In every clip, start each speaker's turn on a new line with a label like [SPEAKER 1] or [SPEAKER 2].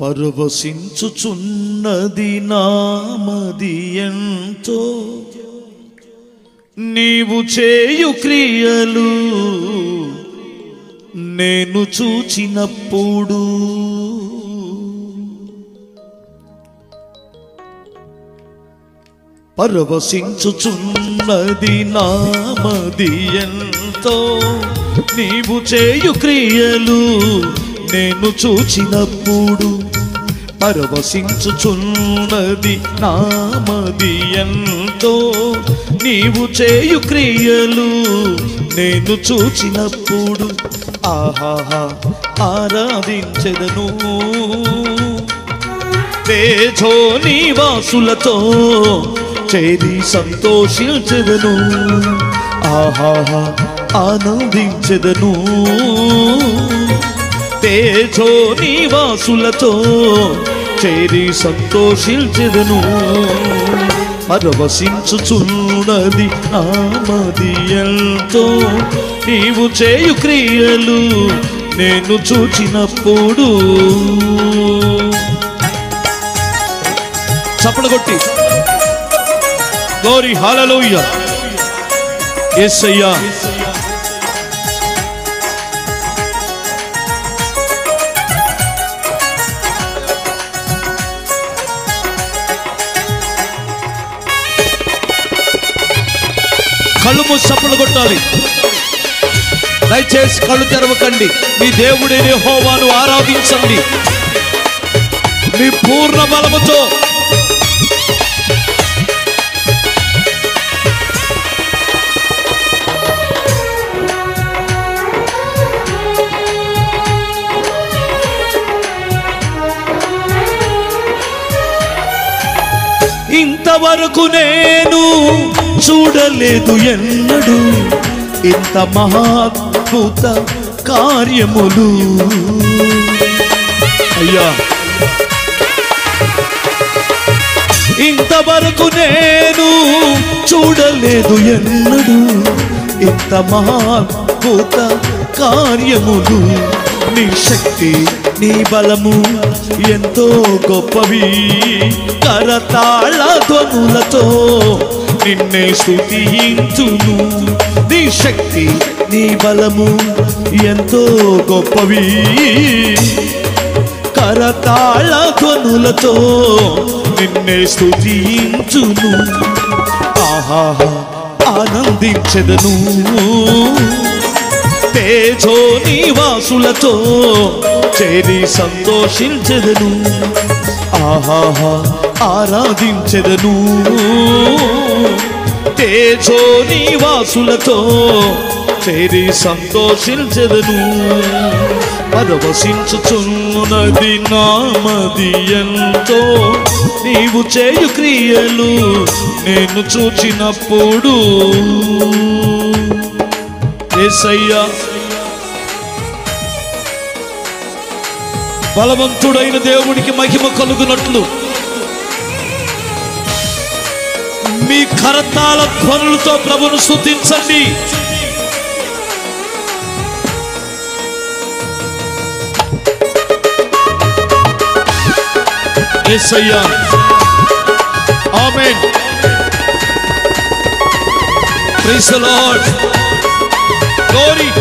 [SPEAKER 1] పరవశించుచున్నది నామది ఎంతో నీవు చేయు క్రియలు నేను చూచినప్పుడు పరవశించుచున్నది నామది ఎంతో నీవు చేయు క్రియలు నేను చూచినప్పుడు పరవశించుచున్నది నామది ఎంతో నీవు చేయు క్రియలు నేను చూచినప్పుడు ఆహాహా ఆరాధించెదను తేజో నివాసులతో చేరి సంతోషించెదను ఆహాహా ఆనందించెదను తేజో నివాసులతో చేరి సంతోషించెదను పరవశించుచున్నది నామది ఎంతో నీవు చేయు క్రియలు నేను చూచినప్పుడు చప్పట్లు కొట్టి గ్లోరీ హల్లెలూయా యేసయ్యా కళ్ళు మూసి చప్పట్లు కొట్టాలి. దయచేసి కళ్ళు తెరవకండి. మీ దేవుడైన యెహోవాను ఆరాధించండి మీ పూర్ణ బలముతో. ఇంతవరకు నేను చూడలేదు ఎన్నడు ఇంత మహాద్భుత కార్యములు. అయ్యా ఇంతవరకు నేను చూడలేదు ఎన్నడు ఇంత మహాద్భుత కార్యములు. నీ శక్తి నీ బలము ఎంతో గొప్పవి. కరతాళ ధ్వనులతో నిన్నే స్తుతించును. నీ శక్తి నీ బలము ఎంతో గొప్పవి. కరతాళ ధ్వనులతో నిన్నే స్తుతించును. ఆహాహా ఆనందించెదను తేజో నివాసులతో చేరి సంతోషించెదను. ఆహాహా ఆరాధించెదను తేజో నివాసులతో చేరి సంతోషించెదను. పరవశించుచున్నది నామది ఎంతో నీవు చేయు క్రియలు నేను చూచినప్పుడు. యేసయ్యా బలవంతుడైన దేవునికి మహిమ కలుగునట్లు మీ కరతాళ ధ్వనులతో ప్రభువును స్తుతించండి. యేసయ్యా ఆమేన్. Praise the Lord. గ్లోరీ.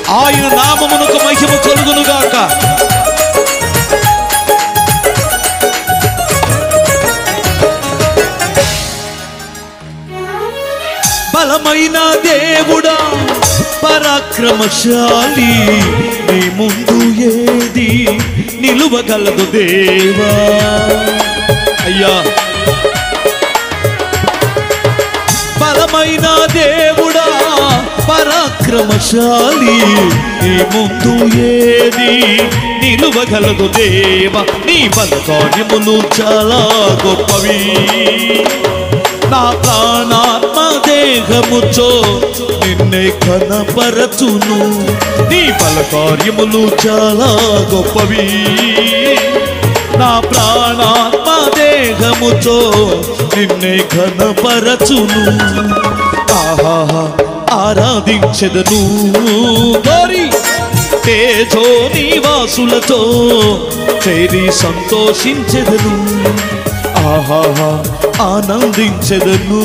[SPEAKER 1] ఆయన నామమునకు మహిమ కలుగును గాక. బలమైన దేవుడా పరాక్రమశాలి నీ ముందు ఏది నిలువగలదు దేవా. అయ్యా బలమైన దేవుడా పరాక్రమశాలి నీ ముందు ఏది నిలువగలదు దేవా. నీ బల కార్యములు చాలా గొప్పవి. నా ప్రాణాత్మ దేహముతో నిన్నే కనపరచును. నీ బల కార్యములు చాలా గొప్పవి. నా ప్రాణాత్మ దేహముతో నిన్నే ఘనపరచును. ఆహాహా ఆరాధించెదను. తేజో నివాసులతో చేరి సంతోషించెదను, ఆహాహా ఆనందించెదను.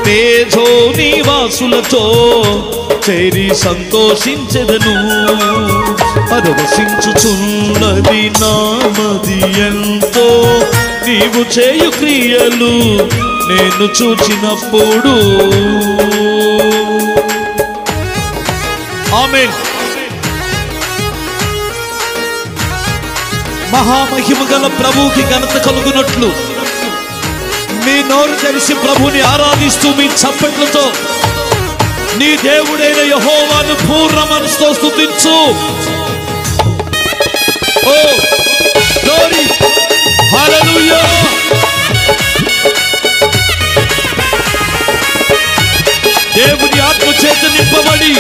[SPEAKER 1] తేజో నివాసులతో చేరి సంతోషించెదను. పరవశించుచున్నది నామది ఎంతో, నీవు చేయు క్రియలు నేను చూచినప్పుడు. ఆమేన్. మహామహిమ గల ప్రభువుకి ఘనత కలుగునట్లు మీ నోరు తెరిచి ప్రభుని ఆరాధిస్తూ మీ చప్పట్లతో నీ దేవుడైన యెహోవాను పూర్ణ మనసుతో స్తుతించు. ఓ గ్లోరీ, హల్లెలూయా. దేవుని ఆత్మ చేత నింపబడి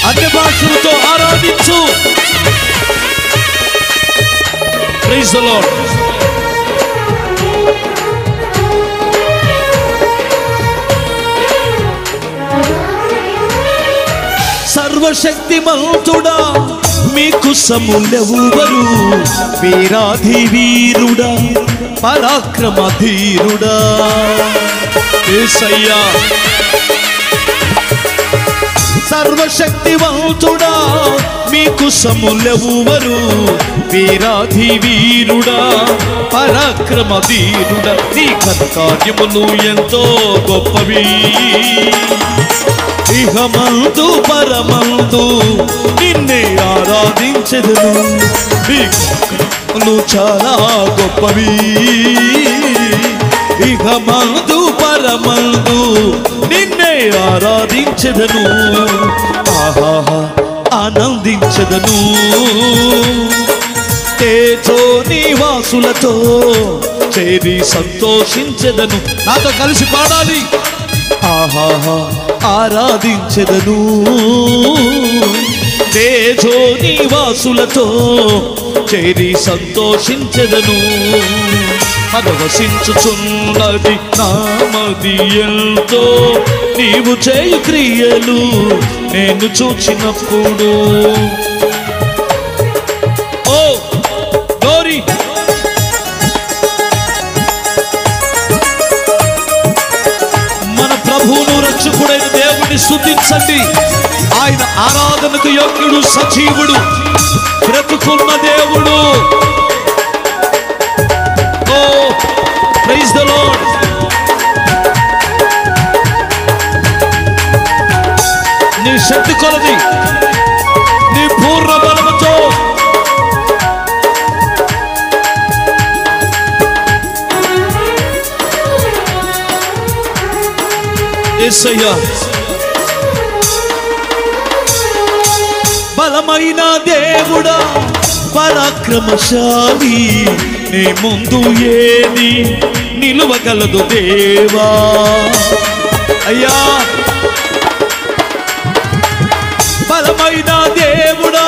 [SPEAKER 1] అన్ని భాషలతో ఆరాధించు. Praise the Lord. సర్వశక్తిమంతుడా మీకు సములెవ్వరు, వీరాధి వీరుడా పరాక్రమ ధీరుడా యేసయ్యా. సర్వశక్తివంతుడా మీకు సములెవ్వరు, వీరాధి వీరుడా పరాక్రమ ధీరుడా. నీ కార్యములు ఎంతో గొప్పవి, ఇహమందు పరమందు నిన్నే ఆరాధించెదను. నీ కార్యములు చాలా గొప్పవి, ఇహమందు పరమందు నిన్నే ఆరాధించెదను, ఆహాహా ఆనందించెదను. తేజో నివాసులతో చేరి సంతోషించెదను. నాతో కలిసి పాడాలి. ఆహాహా ఆరాధించెదను. తేజో నివాసులతో చేరి సంతోషించెదను. పరవశించుచున్నది నామది ఎంతో, నీవు చేయు క్రియలు నేను చూచినప్పుడు. Oh glory. మన ప్రభువును రక్షకుడైన దేవుని స్తుతించండి. ఆయన ఆరాధనకు యోగ్యుడు, సజీవుడు, బ్రతుకున్న దేవుడు. ఓ ప్రైజ్ ది లార్డ్. నీ శక్తి కొలది, నీ పూర్ణ బలముతో యేసయ్యా. బలమైన దేవుడా పరాక్రమశాలి, నీ ముందు ఏది నిలువగలదు దేవా. అయ్యా బలమైన దేవుడా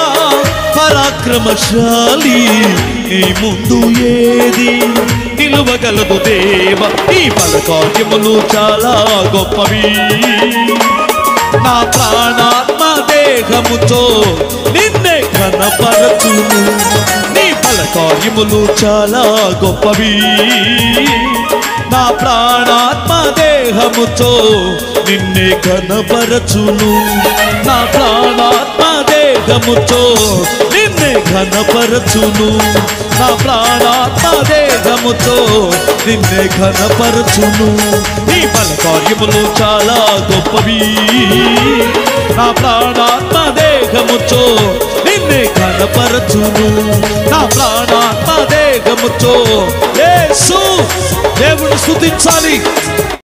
[SPEAKER 1] పరాక్రమశాలి, నీ ముందు ఏది నిలువగలదు దేవా. నీ బల కార్యములు చాలా గొప్పవి, నా ప్రాణాత్మ దేహముతో నిన్నే ఘనపరచును. నీ బల కార్యములు చాలా గొప్పవి, నా ప్రాణాత్మ దేహముతో నిన్నే ఘనపరచును. నా ప్రాణాత్మ దేహముతో నిన్నే ఘనపరచును. నా ప్రాణాత్మ దేహముతో నిన్నే ఘనపరచును. నీ బల కార్యములు చాలా గొప్పవి, నా ప్రాణాత్మ దేహముతో నిన్నే ఘనపరచును. నా ప్రాణాత్మ దేహముతో యేసు. దేవుని స్తుతించాలి.